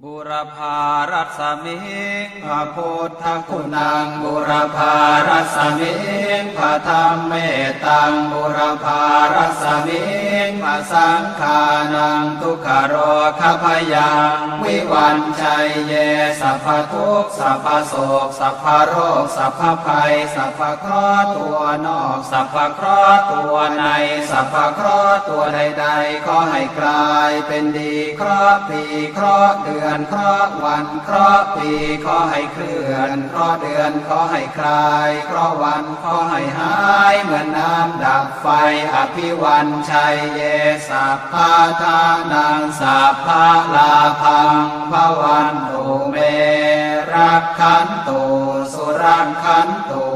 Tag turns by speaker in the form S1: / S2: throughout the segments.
S1: บุรพารัศมิง
S2: พระพุทธคุณังบุรพารัศมิงพระธรรมเมตังบุรพารัศมิงพระสังฆานังทุกขโรคพยังวิวันชัยเยสัพพทุกข์สัพพโศกสัพพโรคสัพพภัยสัพพเคราะห์ตัวนอกสัพพเคราะห์ตัวในสัพพเคราะห์ตัวใดๆขอให้กลายเป็นดีเคราะห์ปีเคราะห์เดือนเคราะห์วันเคราะห์ปีขอให้เคลื่อนเคราะห์เดือนขอให้คลายเคราะห์วันขอให้หายเหมือนน้ำดับไฟอภิวันชัยเยสัพพะทานังสัพพะลาภังภวันตุเมรักขันตุสุรังขันตุ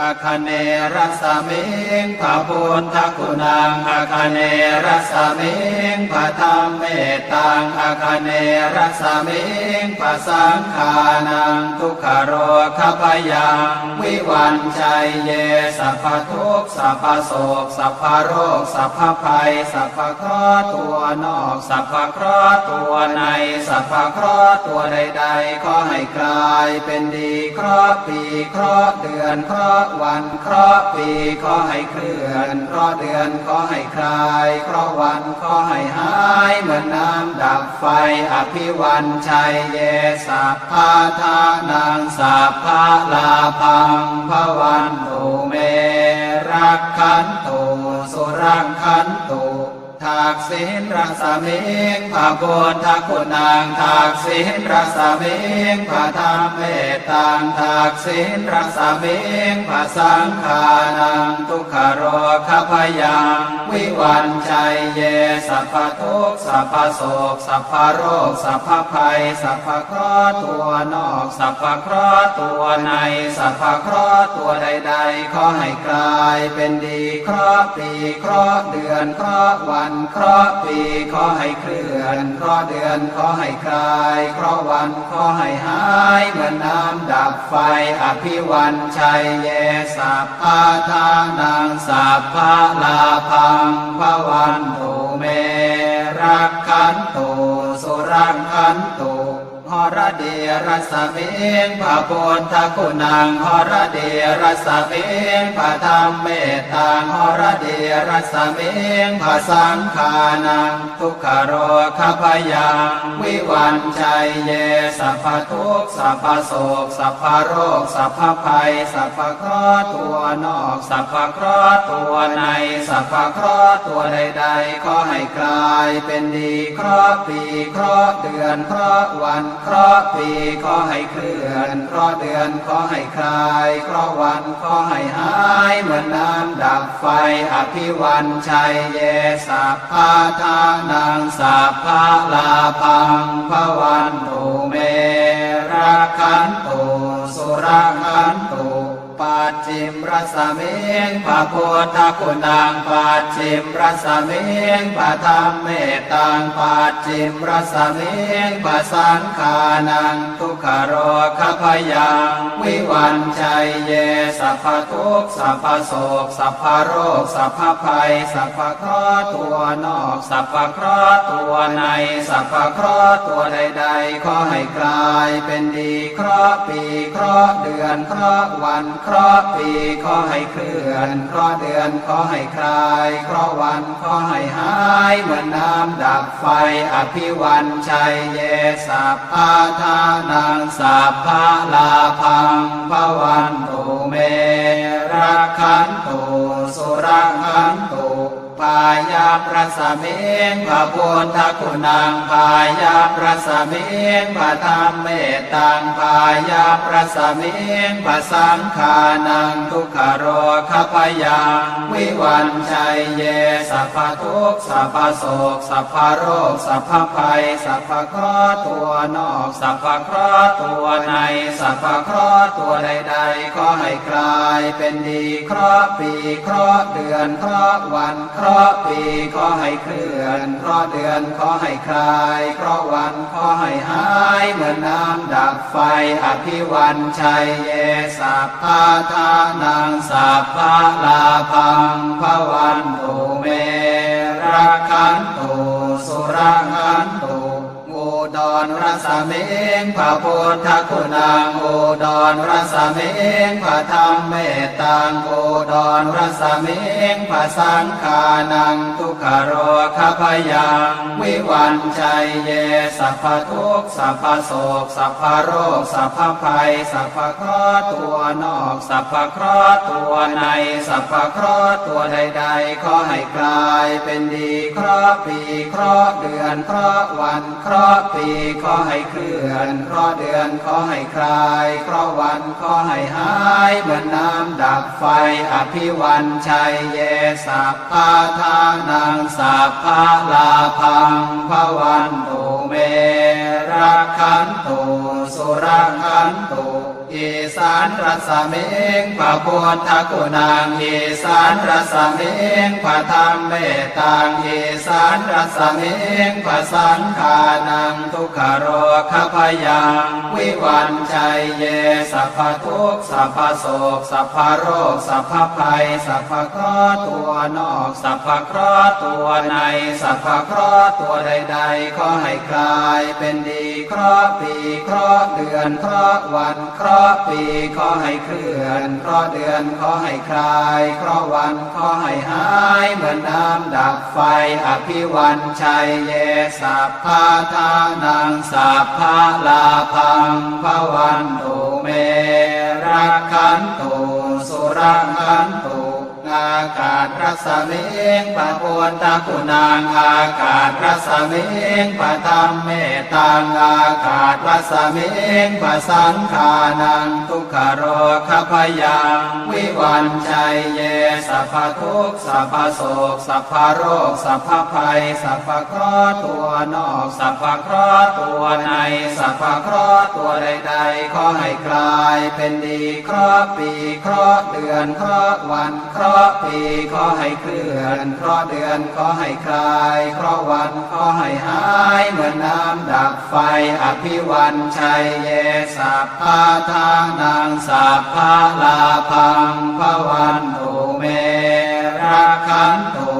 S2: อาคเนรัสมิงพระพุทธคุณังอาคเนรัสมิงพระธรรมเมตังอาคเนรัสมิงพระสังฆานังทุกขโรคพยังวิวันชัยเยสัพพทุกข์สัพพโศกสัพพโรคสัพพภัยสัพพเคราะห์ตัวนอกสัพพเคราะห์ตัวในสัพพเคราะห์ตัวใดๆขอให้กลายเป็นดีเคราะห์ปีเคราะห์เดือนเคราะห์วันเคราะห์ปีขอให้เคลื่อนเคราะห์เดือนขอให้คลายเคราะห์วันขอให้หายเหมือนน้ำดับไฟอภิวันชัยเยสัพพะทานังสัพพะลาภังภวันตุเมรักขันตุสุรังขันตุทักษิณรัศมิงพระพุทธคุณังทักษิณรัศมิงพระธรรมเมตังทักษิณรัศมิงพระสังฆานังทุกขโรคพยังวิวันชัยเยสัพพทุกข์สัพพโศกสัพพโรคสัพพภัยสัพพเคราะห์ตัวนอกสัพพเคราะห์ตัวในสัพพเคราะห์ตัวใดๆขอให้กลายเป็นดีเคราะห์ปีเคราะห์เดือนเคราะห์วันเคราะห์ปีขอให้เคลื่อนเคราะห์เดือนขอให้คลายเคราะห์วันขอให้หายเหมือนน้ำดับไฟอภิวันชัยเยสัพพะทานังสัพพะลาภังภวันตุเมรักขันตุสุรังขันตุหรเดรัสมิงพระพุทธคุณังหรเดรัสมิงพระธรรมเมตังหรเดรัสมิงพระสังฆานังทุกขโรคพยังวิวันชัยเยสัพพทุกข์สัพพโศกสัพพโรคสัพพภัยสัพพเคราะห์ตัวนอกสัพพเคราะห์ตัวในสัพพเคราะห์ตัวใดๆขอให้กลายเป็นดีเคราะห์ปีเคราะห์เดือนเคราะห์วันเคราะห์ปีขอให้เคลื่อนเคราะห์เดือนขอให้คลายเคราะห์วันขอให้หายเหมือนน้ำดับไฟอภิวันชัยเยสัพพะทานังสัพพะลาภังภวันตุเมรักขันตุสุรังขันตุปัจฉิมรัสมิงพระพุทธคุณังปัจฉิมรัสมิงพระธรรมเมตังปัจฉิมรัสมิงพระสังฆานังทุกขโรคพยังวิวันชัยเยสัพพทุกข์สัพพโศกสัพพโรคสัพพภัยสัพพเคราะห์ตัวนอกสัพพเคราะห์ตัวในสัพพเคราะห์ตัวใดๆขอให้กลายเป็นดีเคราะห์ปีเคราะห์เดือนเคราะห์วันเคราะห์ปีขอให้เคลื่อนเคราะห์เดือนขอให้คลายเคราะห์วันขอให้หายเหมือนน้ำดับไฟอภิวันชัยเยสัพพะทานังสัพพะลาภังภวันตุเมรักขันตุสุรังขันตุพายาประสมิงพระพุทธคุณังพายาประสมิงพระธรรมเมตังพายาประสมิงพระสังฆานังทุกขโรคพยังวิวันชัยเยสัพพทุกข์สัพพโศกสัพพโรคสัพพภัยสัพพเคราะห์ตัวนอกสัพพเคราะห์ตัวในสัพพเคราะห์ตัวใดๆขอให้กลายเป็นดีเคราะห์ปีเคราะห์เดือนเคราะห์วันเคราะห์ปีขอให้เคลื่อนเคราะห์เดือนขอให้คลายเคราะห์วันขอให้หายเหมือนน้ำดับไฟอภิวันชัยเยสัพพะทานังสัพพะลาภังภวันตุเมรักขันตุสุรังขันตุ อุ ดรรสมิงพระพุทธคุณังอุดรรสมิงพระธรรมเมตตังอุดรรสมิงพระสังฆานังทุกขโรคพยังวิวันชัยเยสัพพทุกข์สัพพโศกสัพพโรคสัพพภัยสัพพเคราะห์ตัวนอกสัพพเคราะห์ตัวในสัพพเคราะห์ตัวใดๆขอให้กลายเป็นดีเคราะห์ปีเคราะห์เดือนเคราะห์วันเคราะห์ปีขอให้เคลื่อนเคราะห์เดือนขอให้คลายเคราะห์วันขอให้หายเหมือนน้ำดับไฟอภิวันชัยเยสัพพะทานังสัพพะลาภังภวันตุเมรักขันตุสุรักขันตุอีสานรัศมิงพระพุทธคุณังอีสานรัศมิงพระธรรมเมตตังอีสานรัศมิงพระสังฆานังทุกขโรคพยังวิวันชัยเยสัพพทุกข์สัพพโศกสัพพโรคสัพพภัยสัพพเคราะห์ตัวนอกสัพพเคราะห์ตัวในสัพพเคราะห์ตัวใดๆขอให้กลายเป็นดีเคราะห์ปีเคราะห์เดือนเคราะห์วันเคราะห์ปีขอให้เคลื่อนเคราะห์เดือนขอให้คลายเคราะห์วันขอให้หายเหมือนน้ำดับไฟอภิวันชัยเยสัพพะทานังสัพพะลาภังภวันตุเมรักขันตุสุรักขันตุอากาศรัศมิงพระพุทธคุณังอากาศรัศมิงพระธรรมเมตตังอากาศรัศมิงพระสังฆานังทุกขโรคพยังวิวันชัยเยสัพพทุกข์สัพพโศกสัพพโรคสัพพภัยสัพพเคราะห์ตัวนอกสัพพเคราะห์ตัวในสัพพเคราะห์ตัวใดๆขอให้กลายเป็นดีเคราะห์ปีเคราะห์เดือนเคราะห์วันเคราะห์ปีขอให้เคลื่อนเคราะห์เดือนขอให้คลายเคราะห์วันขอให้หายเหมือนน้ำดับไฟอภิวันชัยเยสัพพะทานังสัพพะลาภังภวันตุเมรักขันตุ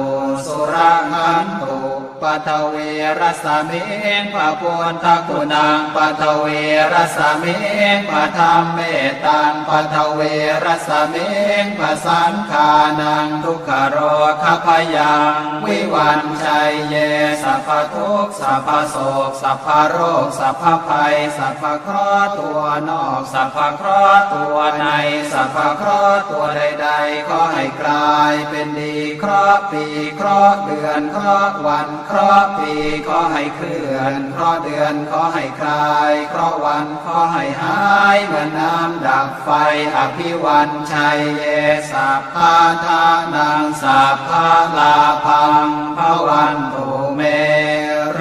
S2: สุรักขันตุปัทเวรัสมิงพระพุทธคุณังปัทเวรัสมิงพระธรรมเมตตังปัทเวรัสมิงพระสังฆานังทุกขโรคพยังวิวันชัยเยสัพพทุกข์สัพพโศกสัพพโรคสัพพภัยสัพพเคราะห์ตัวนอกสัพพเคราะห์ตัวในสัพพเคราะห์ตัวใดๆขอให้กลายเป็นดีเคราะห์ปีเคราะห์เดือนเคราะห์วันเคราะห์ปีขอให้เคลื่อนเคราะห์เดือนขอให้คลายเคราะห์วันขอให้หายเหมือนน้ำดับไฟอภิวันชัยเยสัพพะทานังสัพพะลาภังภวันตุเม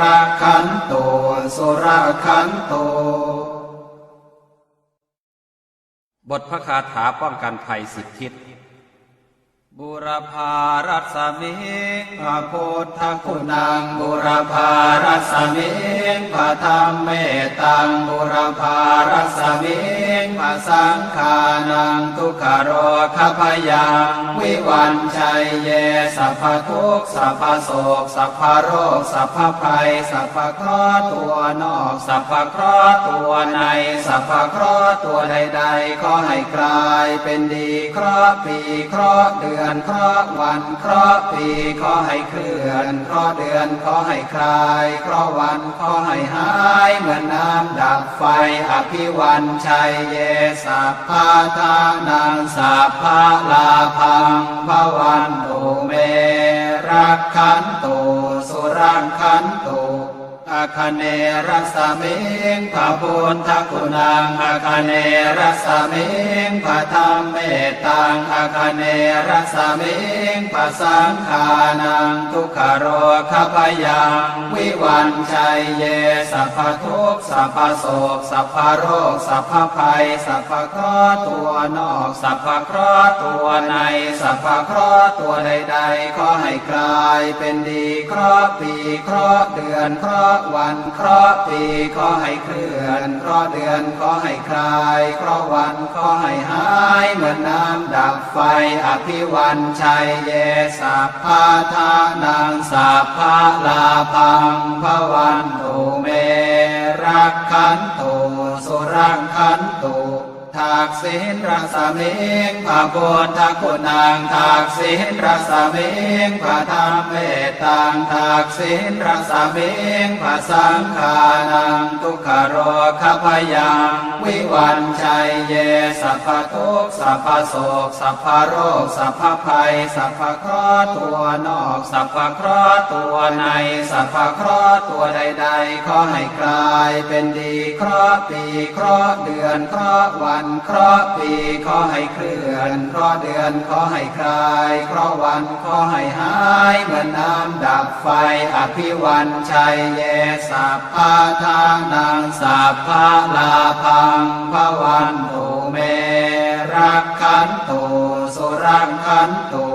S2: รักขันตุสุรักขันตุ
S1: บทพระคาถาป้องกันภัย10 ทิศบุรพารัศมิง
S2: พระพุทธคุณังบุรพารัศมิงพระธรรมเมตตังบุรพารัศมิงพระสังฆานังทุกขโรคพยังวิวันชัยเยสัพพทุกข์สัพพโศกสัพพโรคสัพพภัยสัพพเคราะห์ตัวนอกสัพพเคราะห์ตัวในสัพพเคราะห์ตัวใดๆขอให้กลายเป็นดีเคราะห์ปีเคราะห์เดือนเคราะห์วันเคราะห์ปีขอให้เคลื่อนเคราะห์เดือนขอให้คลายเคราะห์วันขอให้หายเหมือนน้ำดับไฟอภิวันชัยเยสัพพะทานังสัพพะลาภังภวันตุเมรักขันตุสุรักขันตุอาคเนรัสมิงพระพุทธคุณังอาคเนรัสมิงพระธรรมเมตตังอาคเนรัสมิงพระสังฆานังทุกขโรคพยังวิวันชัยเยสัพพทุกข์สัพพโศกสัพพโรคสัพพภัยสัพพเคราะห์ตัวนอกสัพพเคราะห์ตัวในสัพพเคราะห์ตัวใดๆขอให้กลายเป็นดีเคราะห์ปีเคราะห์เดือนเคราะห์วันเคราะห์ปีขอให้เคลื่อนเคราะห์เดือนขอให้คลายเคราะห์วันขอให้หายเหมือนน้ำดับไฟอภิวันชัยเยสัพพะทานังสัพพะลาภังภวันตุเม รักขันตุสุรังขันตุทักษิณรัศมิงพระพุทธคุณังทักษิณรัศมิงพระธรรมเมตตังทักษิณรัศมิงพระสังฆานังทุกขโรคพยังวิวันชัยเยสัพพทุกข์สัพพโศกสัพพโรคสัพพภัยสัพพเคราะห์ตัวนอกสัพพเคราะห์ตัวในสัพพเคราะห์ตัวใดๆขอให้กลายเป็นดีเคราะห์ปีเคราะห์เดือนเคราะห์วันเคราะห์ปีขอให้เคลื่อนเคราะห์เดือนขอให้คลายเคราะห์วันขอให้หายเหมือนน้ำดับไฟอภิวันชัยเยสัพพะทานังสัพพะลาภังภวันตุเมรักขันตุสุรังขันตุ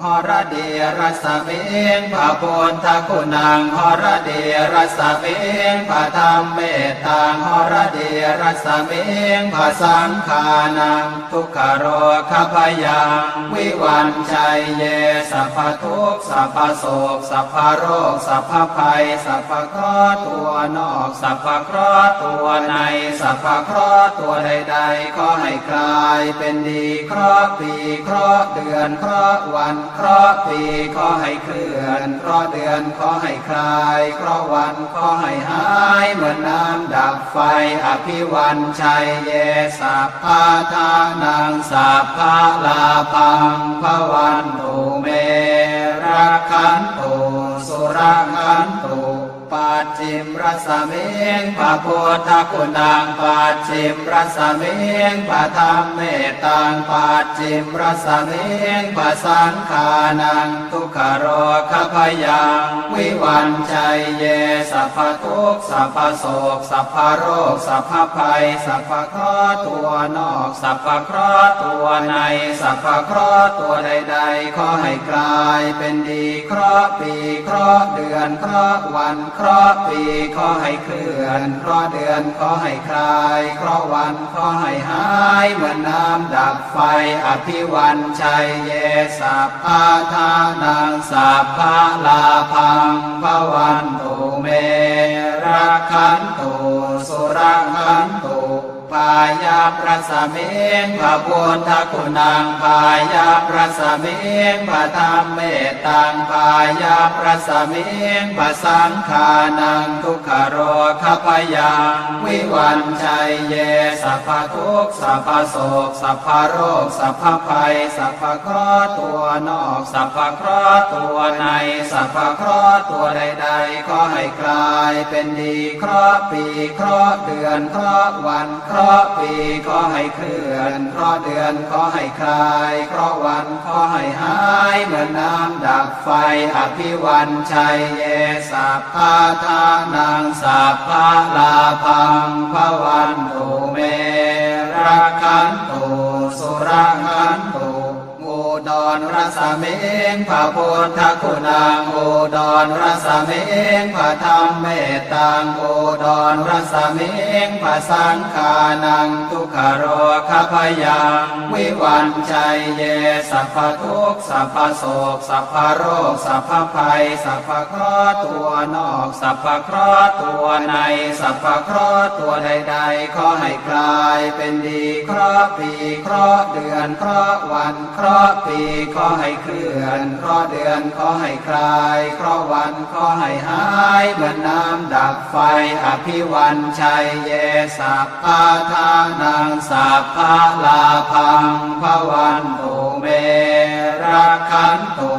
S2: หรเดียรัสมิงพระพุทธคุณังหรเดียรัสมิงพระธรรมเมตตังหรเดียรัสมิงพระสังฆานังทุกขโรคพยังวิวันชัยเยสัพพทุกข์สัพพโศกสัพพโรคสัพพภัยสัพพเคราะห์ตัวนอกสัพพเคราะห์ตัวในสัพพเคราะห์ตัวใดๆขอให้กลายเป็นดีเคราะห์ปีเคราะห์เดือนเคราะห์วันเคราะห์ปีขอให้เคลื่อนเคราะห์เดือนขอให้คลายเคราะห์วันขอให้หายเหมือนน้ำดับไฟอภิวันชัยเยสัพพะทานังสัพพะลาภังภวันตุเมรักขันตุสุรังขันตุปัจฉิมรัสมิงพระพุทธคุณังปัจฉิมรัสมิงพระธรรมเมตตังปัจฉิมรัสมิงพระสังฆานังทุกขโรคพยังวิวันชัยเยสัพพทุกข์สัพพโศกสัพพโรคสัพพภัยสัพพเคราะห์ตัวนอกสัพพเคราะห์ตัวในสัพพเคราะห์ตัวใดๆขอให้กลายเป็นดีเคราะห์ปีเคราะห์เดือนเคราะห์วันเคราะห์ปีขอให้เคลื่อนเคราะห์เดือนขอให้คลายเคราะห์วันขอให้หายเหมือนน้ำดับไฟอภิวันชัยเยสัพพะทานังสัพพะลาภังภวันตุเมรักขันตุสุรังขันตุพายาพระสมิงพระพุทธคุณังพายาพระสมิงพระธรรมเมตตังพายาพระสมิงพระสังฆานังทุกขโรคพยังวิวันชัยเยสัพพทุกข์สัพพโศกสัพพโรคสัพพภัยสัพพเคราะห์ตัวนอกสัพพเคราะห์ตัวในสัพพเคราะห์ตัวใดๆขอให้กลายเป็นดีเคราะห์ปีเคราะห์เดือนเคราะห์วันเคราะห์ปีขอให้เคลื่อนเคราะห์เดือนขอให้คลายเคราะห์วันขอให้หายเหมือนน้ำดับไฟอภิวันชัยเยสัพพะทานังสัพพะลาภังภวันตุเมรักขันตุสุรังขันตุอุดรรัสมิงพระพุทธคุณังอุดรรัสมิงพระธรรมเมตตังอุดรรัสมิงพระสังฆานังทุกขโรคพยังวิวันชัยเยสัพพทุกข์สัพพโศกสัพพโรคสัพพภัยสัพพเคราะห์ตัวนอกสัพพเคราะห์ตัวในสัพพเคราะห์ตัวใดๆขอให้กลายเป็นดีเคราะห์ปีเคราะห์เดือนเคราะห์วันเคราะห์ปีขอให้เคลื่อนเคราะห์เดือนขอให้คลายเคราะห์วันขอให้หายเหมือนน้ำดับไฟอภิวันชัยเยสัพพะทานังสัพพะลาภังภวันตุเมรักขันตุ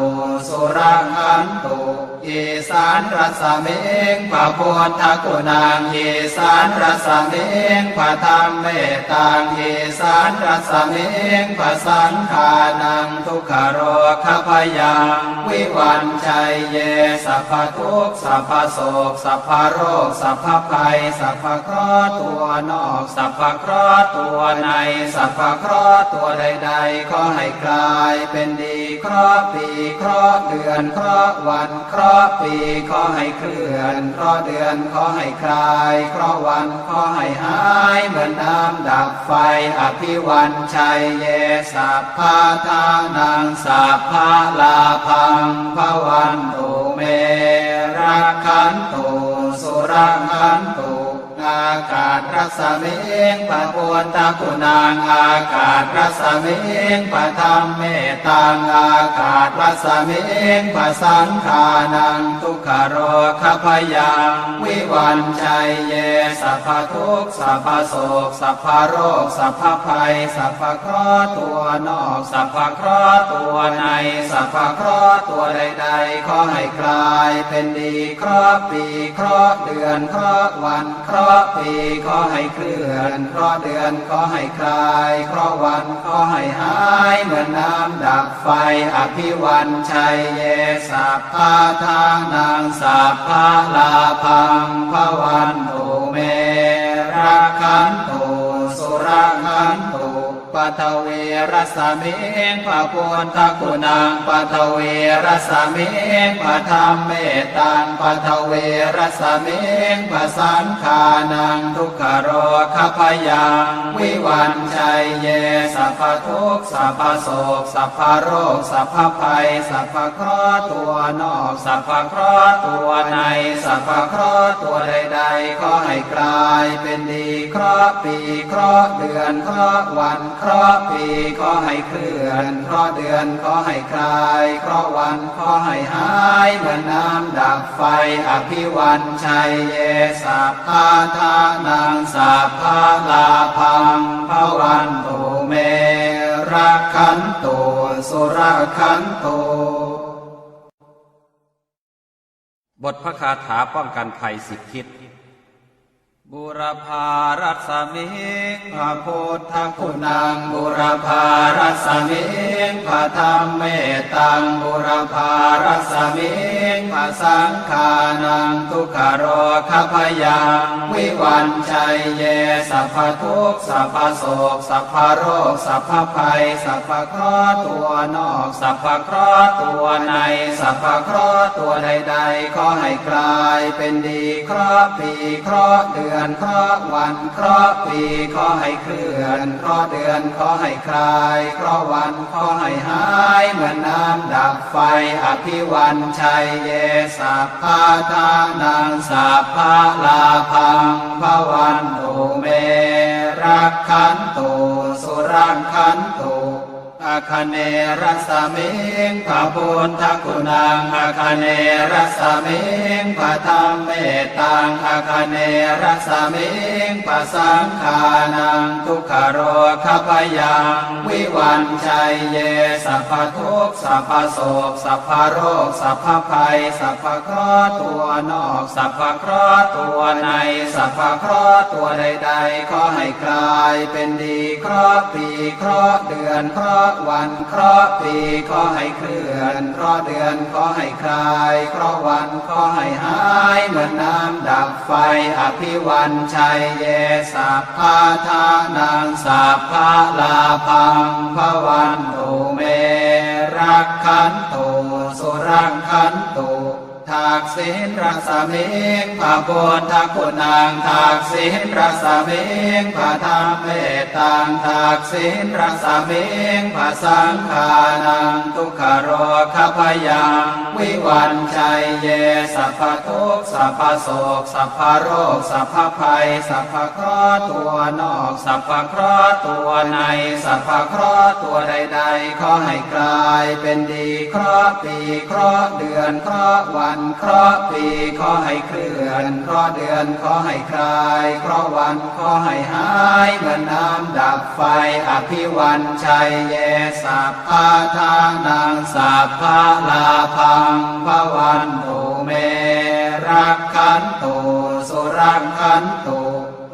S2: สุรังขันตุอีสานรัสมิงพระพุทธคุณังอีสานรัสมิงพระธรรมเมตตังอีสานรัสมิงพระสังฆานังทุกขโรคพยังวิวันชัยเยสัพพทุกข์สัพพโศกสัพพโรคสัพพภัยสัพพเคราะห์ตัวนอกสัพพเคราะห์ตัวในสัพพเคราะห์ตัวใดๆขอให้กลายเป็นดีเคราะห์ปีเคราะห์เดือนเคราะห์วันเคราะห์ปีขอให้เคลื่อนเคราะห์เดือนขอให้คลายเคราะห์วันขอให้หายเหมือนน้ำดับไฟอภิวันชัยเยสัพพะทานังสัพพะลาภังภวันตุเมรักขันตุสุรังขันตุนา สมิงปะปุตตะคุณังอากาศรัสมิงปะธรรมเมตังอากาศรัสมิงปะสังขานังทุกขโรคพยังวิวันชัยเยสัพพทุกข์สัพพโศกสัพพโรคสัพพภัยสัพพเคราะห์ตัวนอกสัพพเคราะห์ตัวในสัพพเคราะห์ตัวใดๆขอให้กลายเป็นดีเคราะห์ปีเคราะห์เดือนเคราะห์วันเคราะห์ปีขอให้เคลื่อนเคราะห์เดือนขอให้คลายเคราะห์วันขอให้หายเหมือนน้ำดับไฟอภิวันชัยเยสัพพะทานังสัพพะลาภังภวันตุเมรักขันตุสุรักขันตุปัทเวรสมิงพระพุทธคุณังปัทเวรสมิงพระธรรมเมตังปัทเวรสมิงพระสังฆานังทุกขโรคพยังวิวันชัยเยสัพพทุกข์สัพพโศกสัพพโรคสัพพภัยสัพพเคราะห์ตัวนอกสัพพเคราะห์ตัวในสัพพเคราะห์ตัวใดๆขอให้กลายเป็นดีเคราะห์ปีเคราะห์เดือนเคราะห์วันเคราะห์ปีขอให้เคลื่อนเคราะห์เดือนขอให้คลายเคราะห์วันขอให้หายเหมือนน้ำดับไฟอภิวันชัยเยสัพพะทานังสัพพะลาภังภวันตุเมรักขันตุสุรักขันตุ
S1: บทพระคาถาป้องกันภัย10 ทิศบุรพารัสมิง
S2: พระพุทธคุณังบุรพารัสมิงพระธรรมเมตังบุรพารัสมิงพระสังฆานังทุกขโรคพยังวิวันชัยเยสัพพทุกข์สัพพโศกสัพพโรคสัพพภัยสัพพเคราะห์ตัวนอกสัพพเคราะห์ตัวในสัพพเคราะห์ตัวใดๆขอให้กลายเป็นดีเคราะห์ปีเคราะห์เดือนเคราะห์วันเคราะห์ปีขอให้เคลื่อนเคราะห์เดือนขอให้คลายเคราะห์วันขอให้หายเหมือนน้ำดับไฟอภิวันชัยเยสัพพะทานังสัพพะลาภังภวันตุเมรักขันตุสุรักขันตุอาคเนรัสมิงพระพุทธคุณังอาคเนรัสมิงพระธรรมเมตังอาคเนรัสมิงพระสังฆานังทุกขโรคพยังวิวันชัยเยสัพพทุกข์สัพพโศกสัพพโรคสัพพภัยสัพพเคราะห์ตัวนอกสัพพเคราะห์ตัวในสัพพเคราะห์ตัวใดๆขอให้กลายเป็นดีเคราะห์ปีเคราะห์เดือนเคราะห์วันเคราะห์ปีขอให้เคลื่อนเคราะห์เดือนขอให้คลายเคราะห์วันขอให้หายเหมือนน้ำดับไฟอภิวันชัยเยสัพพะทานังสัพพะลาภังภวันตุเมรักขันตุสุรักขันตุทักษิณรัสมิงพระพุทธคุณังทักษิณรัสมิงพระธรรมเมตังทักษิณรัสมิงพระสังฆานังทุกขโรคพยังวิวันชัยเยสัพพทุกข์สัพพโศกสัพพโรคสัพพภัยสัพพเคราะห์ตัวนอกสัพพเคราะห์ตัวในสัพพเคราะห์ตัวใดๆขอให้กลายเป็นดีเคราะห์ปีเคราะห์เดือนเคราะห์วันเคราะห์ปีขอให้เคลื่อนเคราะห์เดือนขอให้คลายเคราะห์วันขอให้หายเหมือนน้ำดับไฟอภิวันชัยเยสัพพะทานังสัพพะลาภังภวันตุเมรักขันตุสุรักขันตุ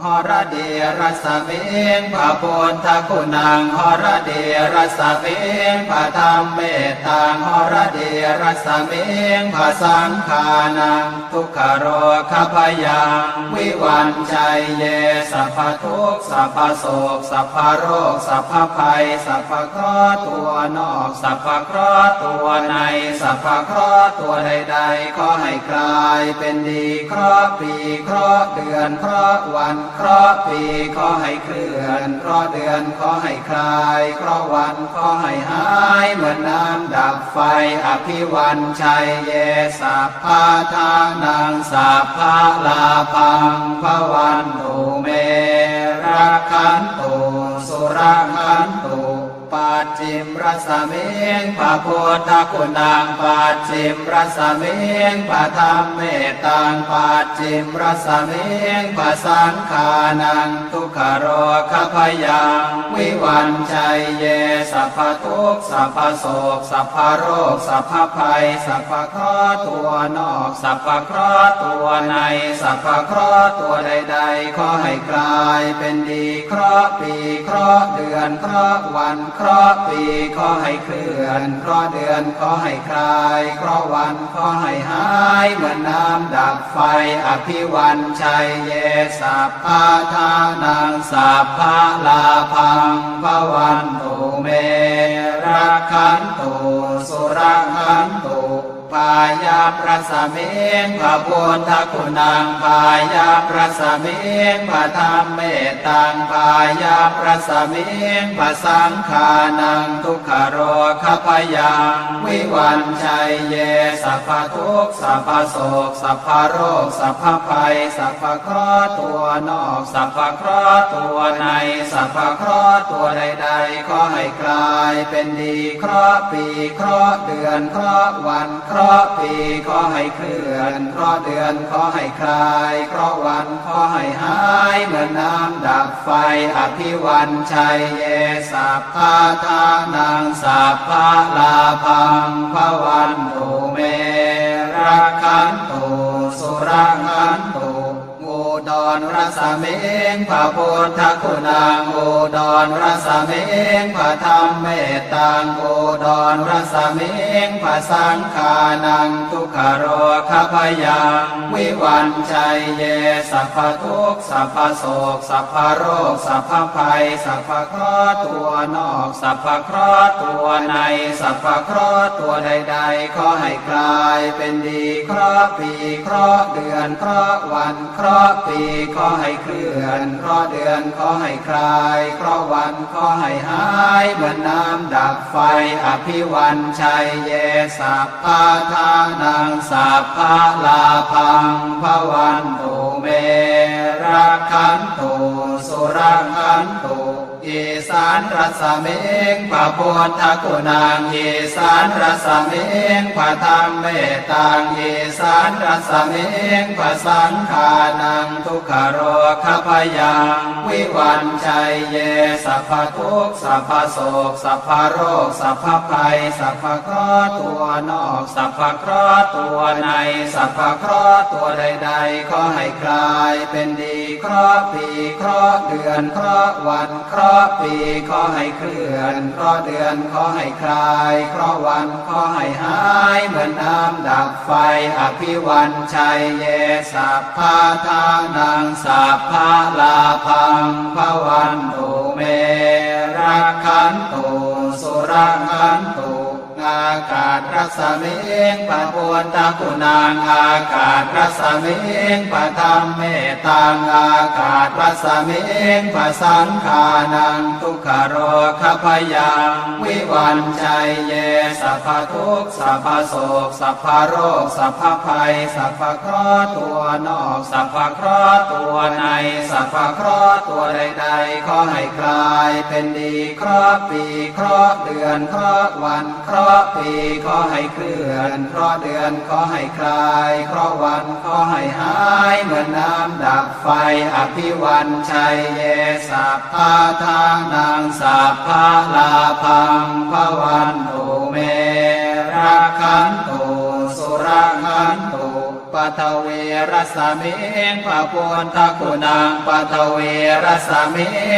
S2: หรเดรัสมิงพระพุทธคุณังหรเดรัสมิงพระธรรมเมตังหรเดรัสมิงพระสังฆานังทุกขโรคพยังวิวันชัยเยสัพพทุกข์สัพพโศกสัพพโรคสัพพภัยสัพพเคราะห์ตัวนอกสัพพเคราะห์ตัวในสัพพเคราะห์ตัวใดๆขอให้กลายเป็นดีเคราะห์ปีเคราะห์เดือนเคราะห์วันเคราะห์ปีขอให้เคลื่อนเคราะห์เดือนขอให้คลายเคราะห์วันขอให้หายเหมือนน้ำดับไฟอภิวันชัยเยสัพพะทานังสัพพะลาภังภวันตุเม ขันตุสุรขันตุปัจฉิมรสมิงพระพุทธคุณังปัจฉิมรสมิงพระธรรมเมตังปัจฉิมรสมิงพระสังฆานังทุกขโรคพยังวิวันชัยเยสัพพทุกข์สัพพโศกสัพพโรคสัพพภัยสัพพเคราะห์ตัวนอกสัพพเคราะห์ตัวในสัพพเคราะห์ตัวใดๆขอให้กลายเป็นดีเคราะห์ปีเคราะห์เดือนเคราะห์วันเคราะห์ปีขอให้เคลื่อนเคราะห์เดือนขอให้คลายเคราะห์วันขอให้หายเหมือนน้ำดับไฟอภิวันชัยเยสัพพะทานังสัพพะลาภังภวันตุเมรักขันตุสุรขันตุพายาประสเมงพระพุทธคุณังพายาประสเมงพระธรรมเมตตังพายาประสเมงพระสังฆานังทุกขโรคพยังวิวันชัยเยสัพพทุกข์สัพพโศกสัพพโรคสัพพภัยสัพพเคราะห์ตัวนอกสัพพเคราะห์ตัวในสัพพเคราะห์ตัวใดๆขอให้กลายเป็นดีเคราะห์ปีเคราะห์เดือนเคราะห์วันเคราะห์ปีขอให้เคลื่อนเคราะห์เดือนขอให้คลายเคราะห์วันขอให้หายเหมือนน้ำดับไฟอภิวันชัยเยสัพพะทานังสัพพะลาภังภวันตุเมรักขันตุสุรขันตุอุดรรสเมงพระพุทธคุณังอุดรรสเมงพระธรรมเมตตังอุดรรสเมงพระสังฆานังทุกขโรคพยังวิวันชัยเยสัพพทุกข์สัพพโศกสัพพโรคสัพพภัยสัพพเคราะห์ตัวนอกสัพพเคราะห์ตัวในสัพพเคราะห์ตัวใดๆขอให้กลายเป็นดีเคราะห์ปีเคราะห์เดือนเคราะห์วันเคราะห์ปีขอให้เคลื่อนเคราะห์เดือนขอให้คลายเคราะห์วันขอให้หายเหมือนน้ำดับไฟอภิวันชัยเยสัพพะทานังสัพพะลาภังภวันตุเมรักขันตุสุรขันตุอีสานรสเมงพระพุทธคุณังอีสานรสเมงพระธรรมเมตตังอีสานรสเมงพระสังฆานังทุกขโรคพยังวิวันชัยเยสัพพทุกข์สัพพโศกสัพพโรคสัพพภัยสัพพเคราะห์ตัวนอกสัพพเคราะห์ตัวในสัพพเคราะห์ตัวใดๆขอให้กลายเป็นดีเคราะห์ปีเคราะห์เดือนเคราะห์วันเคราะห์ปีขอให้เคลื่อนเคราะห์เดือนขอให้คลายเคราะห์วันขอให้หายเหมือนน้ำดับไฟอภิวันชัยเยสัพพะทานังสัพพะลาภังภวันตุเมรักขันตุสุรขันตุอากาศรัสเมงพระพุทธคุณังอากาศรัสเมงพระธรรมเมตตังอากาศรัสเมงพระสังฆานังทุกขโรคพยังวิวันชัยเยสัพพทุกข์สัพพโศกสัพพโรคสัพพภัยสัพพเคราะห์ตัวนอกสัพพเคราะห์ตัวในสัพพเคราะห์ตัวใดๆขอให้กลายเป็นดีเคราะห์ปีเคราะห์เดือนเคราะห์วันเคราะห์ปีขอให้เคลื่อนเคราะห์เดือนขอให้คลายเคราะห์วันขอให้หายเหมือนน้ำดับไฟอภิวันชัยเยสัพพะทานังสัพพะลาภังภวันตุเมรักขันตุสุรขันตุปัทเวรสเมงพระพุทธคุณังปัทเวรสเม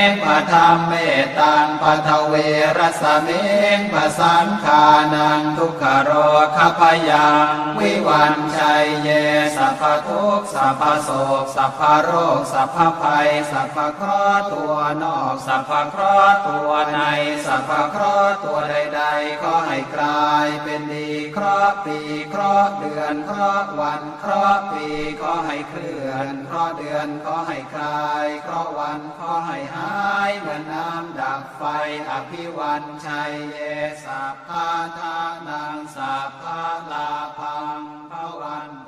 S2: งพระธรรมเมตตังปัทเวรสเมงพระสังฆานังทุกขโรคพยังวิวันชัยเยสัพพทุกข์สัพพโศกสัพพโรคสัพพภัยสัพพเคราะห์ตัวนอกสัพพเคราะห์ตัวในสัพพเคราะห์ตัวใดๆขอให้กลายเป็นดีเคราะห์ปีเคราะห์เดือนเคราะห์วันเคราะห์ปีขอให้เคลื่อนเคราะห์เดือนขอให้คลายเคราะห์วันขอให้หายเหมือนน้ำดับไฟอภิวันชัยเยสัพพะทานังสัพพะลาภังภวัน